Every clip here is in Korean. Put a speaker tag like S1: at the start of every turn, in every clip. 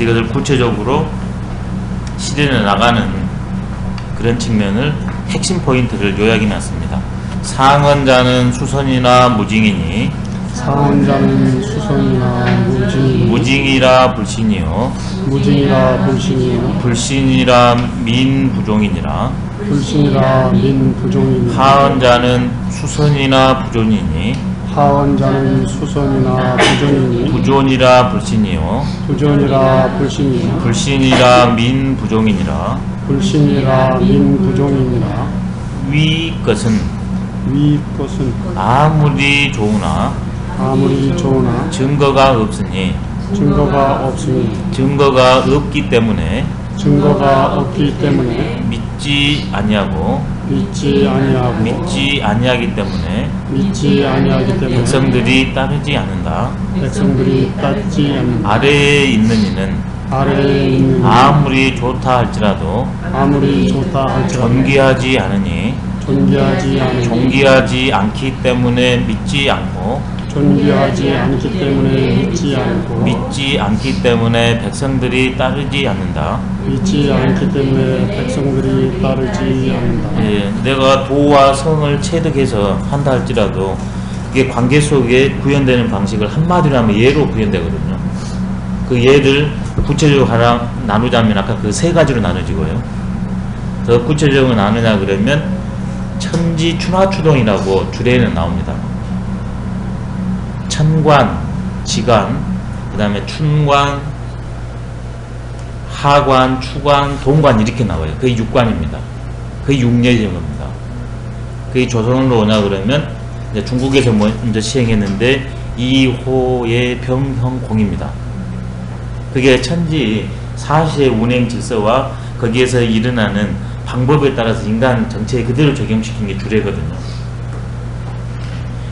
S1: 그래서 이것을 구체적으로 실현해 나가는 그런 측면을 핵심 포인트를 요약해 놨습니다. 상언자는 수선이나 무징이니
S2: 상언자는 수선이나 무징이니
S1: 무징이라 불신이요
S2: 무징이라 불신이요
S1: 불신이라 민부종이니라
S2: 불신이라 민부종이니
S1: 하언자는 수선이나 부존이니
S2: 하언자는 수선이나 부존이니
S1: 부존이라 불신이요
S2: 부존이라 불신이요
S1: 불신이라 민부종이니라
S2: 불신이라 민부종이니라
S1: 위 것은
S2: 위 것은
S1: 아무리 좋으나
S2: 아무리 좋으나
S1: 증거가 없으니
S2: 증거가 없으니
S1: 증거가 없기 때문에
S2: 증거가 없기 때문에
S1: 믿지 아니하고
S2: 믿지 아니하고
S1: 믿지 아니하기 때문에
S2: 믿지 아니하기 때문에
S1: 백성들이 따르지 않는다.
S2: 백성들이 따르지 않는다.
S1: 아래에 있는 이는
S2: 아래에 있는
S1: 아무리 좋다 할지라도
S2: 아무리 좋다 할지라도
S1: 존귀하지 않으니
S2: 존귀하지 않으니
S1: 존귀하지 않기 때문에 믿지 않고
S2: 존귀하지 않기 때문에 믿지 않고
S1: 믿지 않기 때문에 백성들이 따르지 않는다.
S2: 믿지 않기 때문에 백성들이 따르지 않는다.
S1: 예, 내가 도와 성을 체득해서 한다 할지라도 이게 관계 속에 구현되는 방식을 한마디로 하면 예로 구현되거든요. 그 예를 구체적으로 하나 나누자면 아까 그 세 가지로 나눠지고요. 더 구체적으로 나누냐 그러면 천지 춘화추동이라고 주례에는 나옵니다. 천관, 지관, 그 다음에 춘관, 하관, 추관, 동관 이렇게 나와요. 그게 육관입니다. 그게 육례정입니다. 그게 조선으로 오냐 그러면 이제 중국에서 먼저 시행했는데 2호의 병형공입니다. 그게 천지 사시의 운행 질서와 거기에서 일어나는 방법에 따라서 인간 정체에 그대로 적용시킨 게 주례거든요.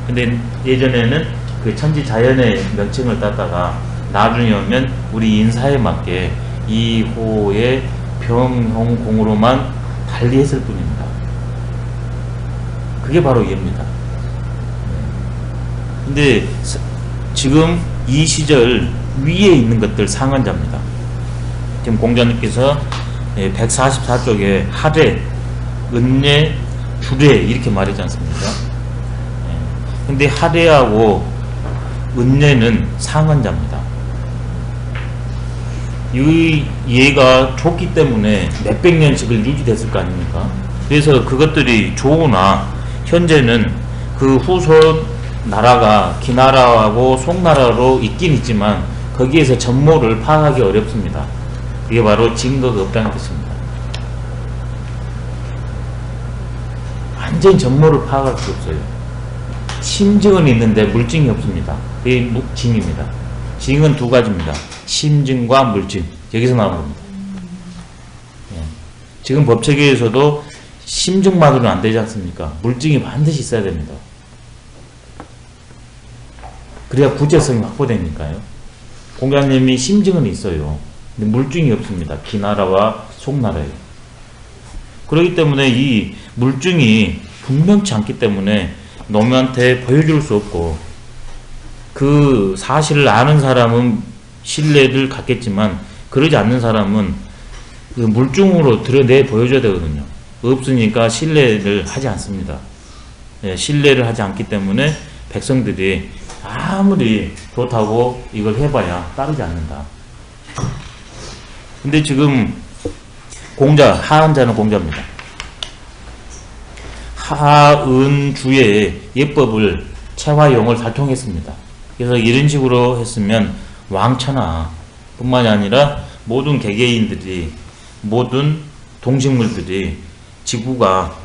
S1: 근데 예전에는 그 천지 자연의 명칭을 따다가 나중에 오면 우리 인사에 맞게 2호의 병형공으로만 달리했을 뿐입니다. 그게 바로 이해입니다. 근데 지금 이 시절 위에 있는 것들 상언자입니다. 지금 공자님께서 144쪽에 하례, 은례, 주례 이렇게 말했지 않습니까? 근데 하례하고 은례는 상언자입니다. 이 얘가 좋기 때문에 몇백 년씩을 유지됐을 거 아닙니까? 그래서 그것들이 좋으나 현재는 그 후손 나라가 기나라하고 송나라로 있긴 있지만 거기에서 전모를 파악하기 어렵습니다. 그게 바로 증거가 없다는 뜻입니다. 완전히 전모를 파악할 수 없어요. 심증은 있는데 물증이 없습니다. 그게 징입니다. 징은 두 가지입니다. 심증과 물증. 여기서 나온 겁니다. 예. 지금 법체계에서도 심증만으로는 안 되지 않습니까? 물증이 반드시 있어야 됩니다. 그래야 구체성이 확보되니까요. 공자님이 심증은 있어요. 근데 물증이 없습니다. 기나라와 송나라에. 그렇기 때문에 이 물증이 분명치 않기 때문에 노무한테 보여줄 수 없고 그 사실을 아는 사람은 신뢰를 갖겠지만 그러지 않는 사람은 그 물증으로 드러내 보여줘야 되거든요. 없으니까 신뢰를 하지 않습니다. 예, 신뢰를 하지 않기 때문에 백성들이 아무리 좋다고 이걸 해봐야 따르지 않는다. 근데 지금 공자, 하은자는 공자입니다. 하은주의 예법을 체화용을 다 통했습니다. 그래서 이런 식으로 했으면 왕천하 뿐만이 아니라 모든 개개인들이 모든 동식물들이 지구가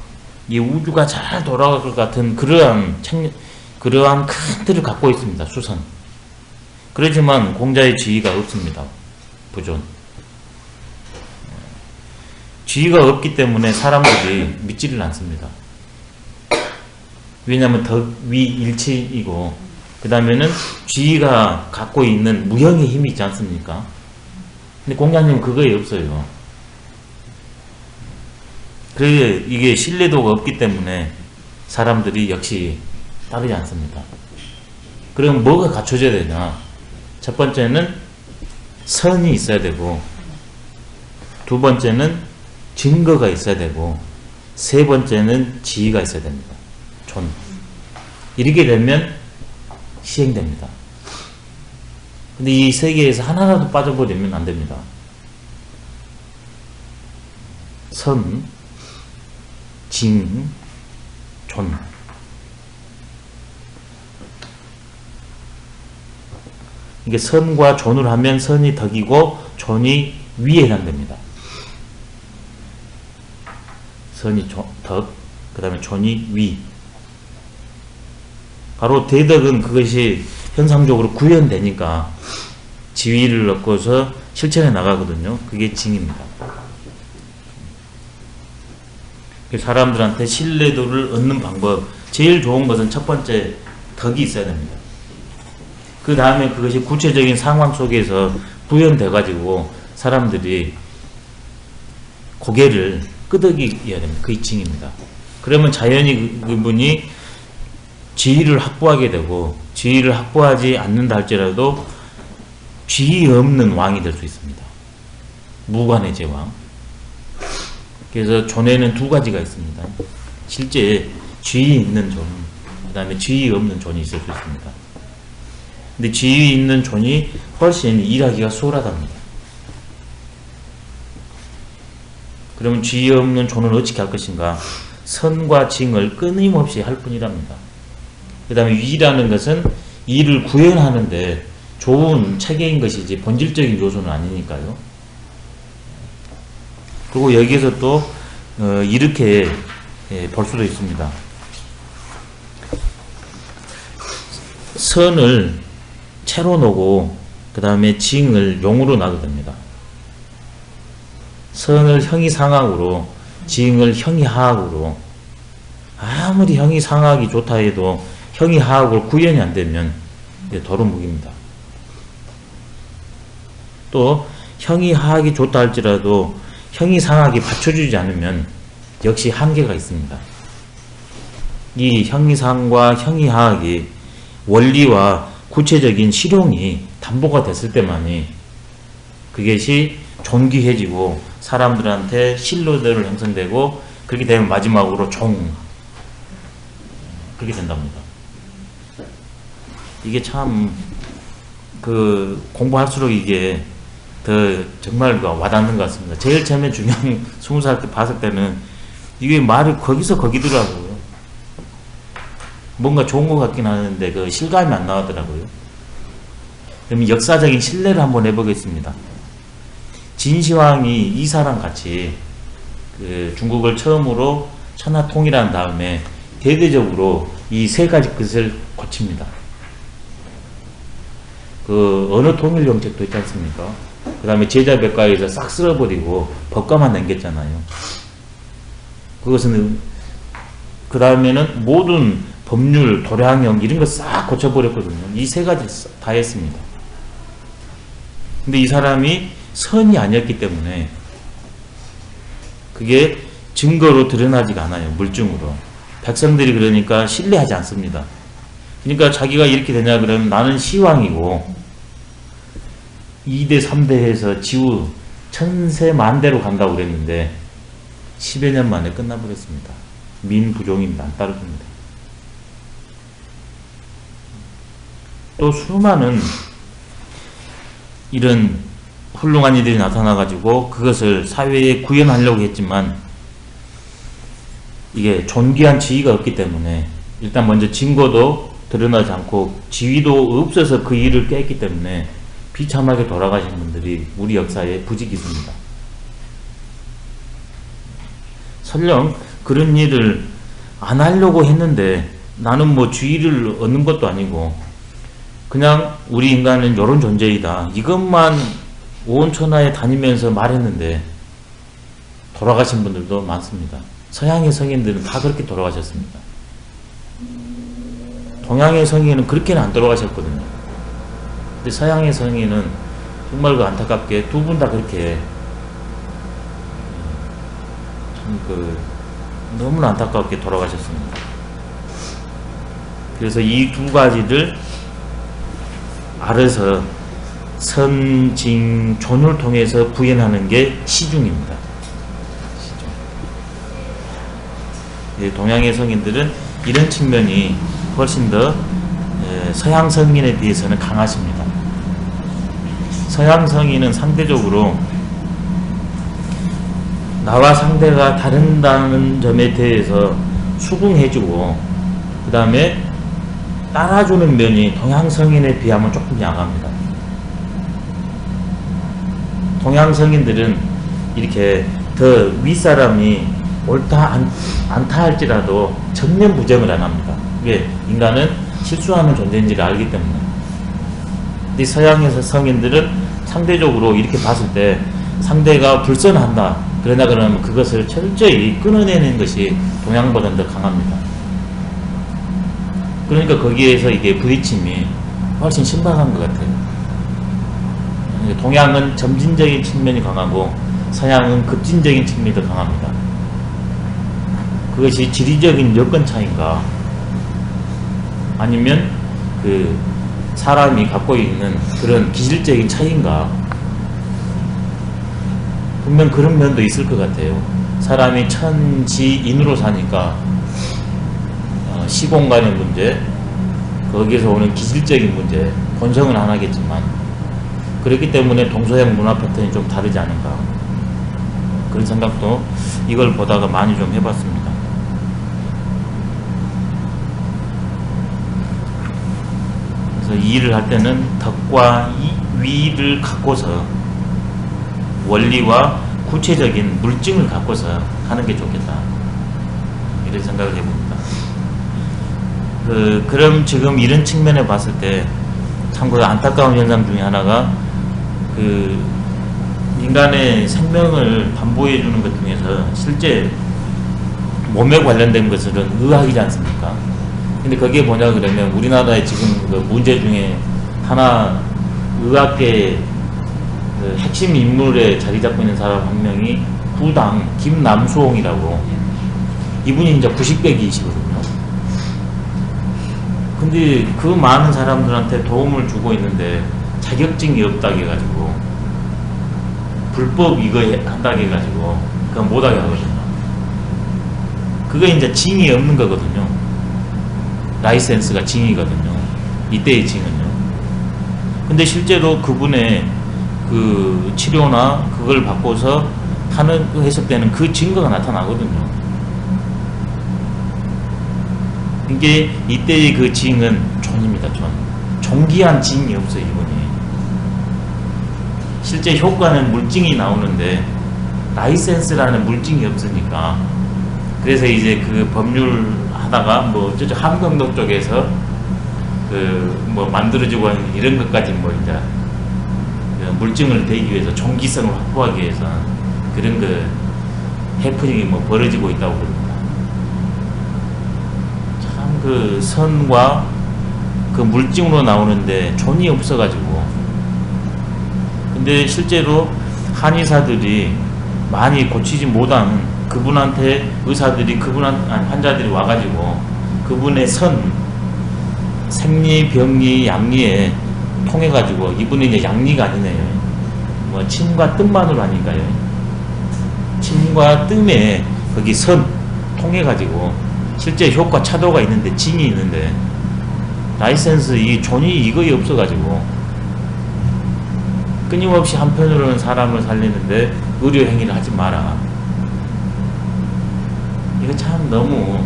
S1: 이 우주가 잘 돌아갈 것 같은 그러한 큰 틀을 갖고 있습니다. 수선. 그렇지만 공자의 지위가 없습니다. 부존. 지위가 없기 때문에 사람들이 믿지를 않습니다. 왜냐하면 덕위 일치이고 그 다음에는 지위가 갖고 있는 무형의 힘이 있지 않습니까? 근데 공자님은 그거에 없어요. 그래 이게 신뢰도가 없기 때문에 사람들이 역시 따르지 않습니다. 그럼 뭐가 갖춰져야 되냐? 첫 번째는 선이 있어야 되고, 두 번째는 증거가 있어야 되고, 세 번째는 지위가 있어야 됩니다. 존. 이렇게 되면 시행됩니다. 근데 이 세 개에서 하나라도 빠져버리면 안 됩니다. 선, 징, 존. 이게 선과 존을 하면 선이 덕이고 존이 위에 해당됩니다. 선이 덕, 그 다음에 존이 위. 바로 대덕은 그것이 현상적으로 구현되니까 지위를 얻고서 실천해 나가거든요. 그게 징입니다. 사람들한테 신뢰도를 얻는 방법, 제일 좋은 것은 첫 번째 덕이 있어야 됩니다. 그 다음에 그것이 구체적인 상황 속에서 구현돼 가지고 사람들이 고개를 끄덕여야 됩니다. 그게 징입니다. 그러면 자연히 그분이 지위를 확보하게 되고, 지위를 확보하지 않는다 할지라도 지위 없는 왕이 될 수 있습니다. 무관의 제왕. 그래서 존에는 두 가지가 있습니다. 실제 지위 있는 존, 그 다음에 지위 없는 존이 있을 수 있습니다. 근데 지위 있는 존이 훨씬 일하기가 수월하답니다. 그러면 지위 없는 존은 어떻게 할 것인가? 선과 징을 끊임없이 할 뿐이랍니다. 그 다음에 위라는 것은 일을 구현하는데 좋은 체계인 것이지 본질적인 요소는 아니니까요. 그리고 여기에서 또 이렇게 볼 수도 있습니다. 선을 채로 놓고 그 다음에 징을 용으로 놔도 됩니다. 선을 형이상학으로, 징을 형이하학으로. 아무리 형이상학이 좋다 해도 형이하학으로 구현이 안 되면 도루묵입니다. 또 형이하학이 좋다 할지라도 형이상학이 받쳐주지 않으면 역시 한계가 있습니다. 이 형이상과 형이하학이 원리와 구체적인 실용이 담보가 됐을 때만이 그것이 존귀해지고 사람들한테 신뢰도를 형성되고, 그렇게 되면 마지막으로 그렇게 된답니다. 이게 참 공부할수록 이게 더 정말 와닿는 것 같습니다. 제일 처음에 중요한 20살 때 봤을 때는 이게 말이 거기서 거기더라고요. 뭔가 좋은 것 같긴 하는데 그 실감이 안 나더라고요. 그럼 역사적인 신뢰를 한번 해보겠습니다. 진시황이 이사랑 같이 중국을 처음으로 천하통일한 다음에 대대적으로 이 세 가지 것을 고칩니다. 어느 통일 정책도 있지 않습니까? 그 다음에 제자백과에서 싹 쓸어버리고 법과만 남겼잖아요. 그것은 그 다음에는 모든 법률, 도량형 이런 거 싹 고쳐버렸거든요. 이 세 가지 다 했습니다. 근데 이 사람이 선이 아니었기 때문에 그게 증거로 드러나지가 않아요. 물증으로. 백성들이 그러니까 신뢰하지 않습니다. 그러니까 자기가 이렇게 되냐 그러면 나는 시왕이고 2대 3대 해서 지우 천세 만대로 간다고 그랬는데 10여 년 만에 끝나버렸습니다. 민부종입니다. 안 따르습니다. 또 수많은 이런 훌륭한 이들이 나타나가지고 그것을 사회에 구현하려고 했지만 이게 존귀한 지위가 없기 때문에 일단 먼저 증거도 드러나지 않고 지위도 없어서 그 일을 깼기 때문에 비참하게 돌아가신 분들이 우리 역사에 부지기수입니다. 설령 그런 일을 안 하려고 했는데 나는 뭐 지위를 얻는 것도 아니고 그냥 우리 인간은 이런 존재이다. 이것만 온 천하에 다니면서 말했는데 돌아가신 분들도 많습니다. 서양의 성인들은 다 그렇게 돌아가셨습니다. 동양의 성인은 그렇게는 안 돌아가셨거든요. 근데 서양의 성인은 정말 안타깝게 두 분 다 그렇게 참 너무나 안타깝게 돌아가셨습니다. 그래서 이 두 가지를 알아서 선, 징, 존을 통해서 부연하는 게 시중입니다. 시중. 동양의 성인들은 이런 측면이 훨씬 더 서양 성인에 비해서는 강하십니다. 서양 성인은 상대적으로 나와 상대가 다른다는 점에 대해서 수긍해주고 그 다음에 따라주는 면이 동양 성인에 비하면 조금 약합니다. 동양 성인들은 이렇게 더 윗사람이 옳다 않다 할지라도 전면 부정을 안 합니다. 왜? 인간은 실수하는 존재인지를 알기 때문에. 근데 서양에서 성인들은 상대적으로 이렇게 봤을 때 상대가 불선한다 그러면 그것을 철저히 끊어내는 것이 동양보다는 더 강합니다. 그러니까 거기에서 이게 부딪힘이 훨씬 신박한 것 같아요. 동양은 점진적인 측면이 강하고 서양은 급진적인 측면이 더 강합니다. 그것이 지리적인 여건 차이인가 아니면 그 사람이 갖고 있는 그런 기질적인 차이인가, 분명 그런 면도 있을 것 같아요. 사람이 천지인으로 사니까 시공간의 문제, 거기에서 오는 기질적인 문제, 본성은 안 하겠지만 그렇기 때문에 동서양 문화 패턴이 좀 다르지 않은가, 그런 생각도 이걸 보다가 많이 좀 해봤습니다. 그래서 이 일을 할 때는 덕과 위를 갖고서 원리와 구체적인 물증을 갖고서 하는 게 좋겠다, 이런 생각을 해봅니다. 그럼 지금 이런 측면에 봤을 때 참고로 안타까운 현상 중에 하나가 인간의 생명을 담보해 주는 것 중에서 실제 몸에 관련된 것은 의학이지 않습니까? 근데 거기에 뭐냐 그러면 우리나라의 지금 그 문제 중에 하나, 의학계의 핵심 인물에 자리 잡고 있는 사람 한 명이 부당 김남수홍이라고, 이분이 이제 90배기이시거든요. 근데 그 많은 사람들한테 도움을 주고 있는데 자격증이 없다고 해가지고, 불법 이거 한다고 해가지고 그건 못하게 하거든요. 그거 이제 징이 없는 거거든요. 라이센스가 징이거든요. 이때의 징은요. 근데 실제로 그분의 그 치료나 그걸 받고서 하는 했을 때는 그 증거가 나타나거든요. 이게 이때의 그 징은 존입니다. 존. 존귀한 징이 없어요, 이분이. 실제 효과는 물증이 나오는데 라이센스라는 물증이 없으니까, 그래서 이제 그 법률 하다가 뭐 저쪽 함경도 쪽에서 그 뭐 만들어지고 하는 이런 것까지 뭐 이제 물증을 대기 위해서 존귀성을 확보하기 위해서 그런 그 해프닝이 뭐 벌어지고 있다고 그럽니다. 참 그 선과 그 물증으로 나오는데 존이 없어가지고, 근데 실제로 한의사들이 많이 고치지 못한 그분한테 의사들이 환자들이 와가지고 그분의 선, 생리, 병리, 양리에 통해가지고, 이분이 이제 양리가 아니네요. 뭐 침과 뜸만으로 하니까요. 침과 뜸에 거기 선 통해가지고 실제 효과 차도가 있는데, 징이 있는데 라이센스 이 존이 이거에 없어가지고 끊임없이 한편으로는 사람을 살리는데 의료 행위를 하지 마라. 이거 참 너무.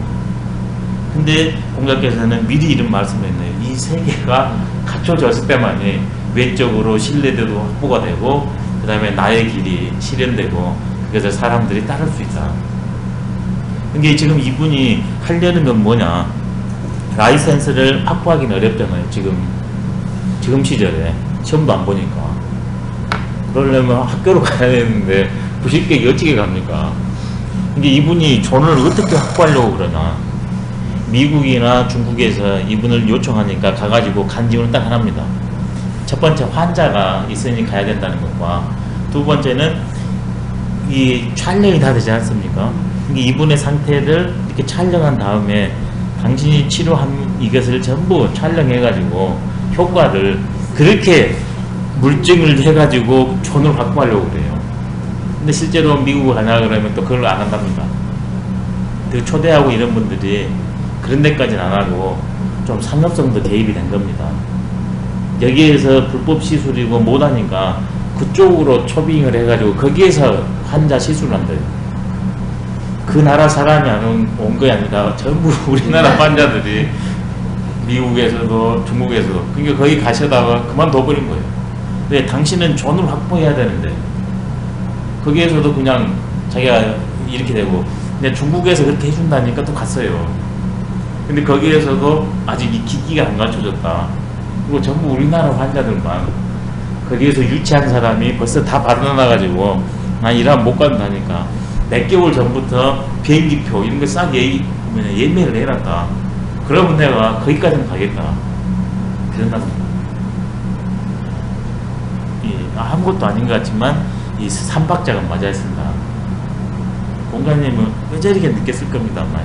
S1: 근데 공자께서는 미리 이런 말씀을 했네요. 이 세계가 갖춰졌을 때만이 외적으로 신뢰도도 확보가 되고, 그 다음에 나의 길이 실현되고, 그래서 사람들이 따를 수 있다. 근데 지금 이분이 하려는 건 뭐냐? 라이센스를 확보하기는 어렵잖아요. 지금 시절에 시험도 안 보니까. 그러려면 학교로 가야 되는데 90개 어떻게 갑니까? 근데 이분이 존을 어떻게 확보하려고 그러나? 미국이나 중국에서 이분을 요청하니까 가가지고 간증을 딱 합니다. 첫 번째, 환자가 있으니 가야 된다는 것과, 두 번째는 이 촬영이 다 되지 않습니까? 이분의 상태를 이렇게 촬영한 다음에 당신이 치료한 이것을 전부 촬영해가지고 효과를 그렇게 물증을 해가지고 존을 확보하려고 그래요. 근데 실제로 미국을 가냐 그러면 또 그걸 안 한답니다. 그 초대하고 이런 분들이 그런 데까지는 안 하고 좀 상업성도 개입이 된 겁니다. 여기에서 불법 시술이고 못하니까 그쪽으로 초빙을 해가지고 거기에서 환자 시술을 한대요. 그 나라 사람이 안 온 게 아니라 전부 우리나라 환자들이 미국에서도 중국에서도 그러니까 거기 가셔다가 그만둬버린 거예요. 근데 당신은 존을 확보해야 되는데 거기에서도 그냥 자기가 이렇게 되고 근데 중국에서 그렇게 해준다니까 또 갔어요. 근데 거기에서도 아직 이 기기가 안 갖춰졌다. 그리고 전부 우리나라 환자들만 거기에서 유치한 사람이 벌써 다 받아놔가지고 난 이러면 못 간다니까 몇 개월 전부터 비행기표 이런 거 싹 예매를 해놨다. 그러면 내가 거기까지는 가겠다. 그런답니다. 아무것도 아닌 것 같지만 이 3박자가 맞아 있습니다. 공간님은 왜 저렇게 늦게 쓸 겁니다만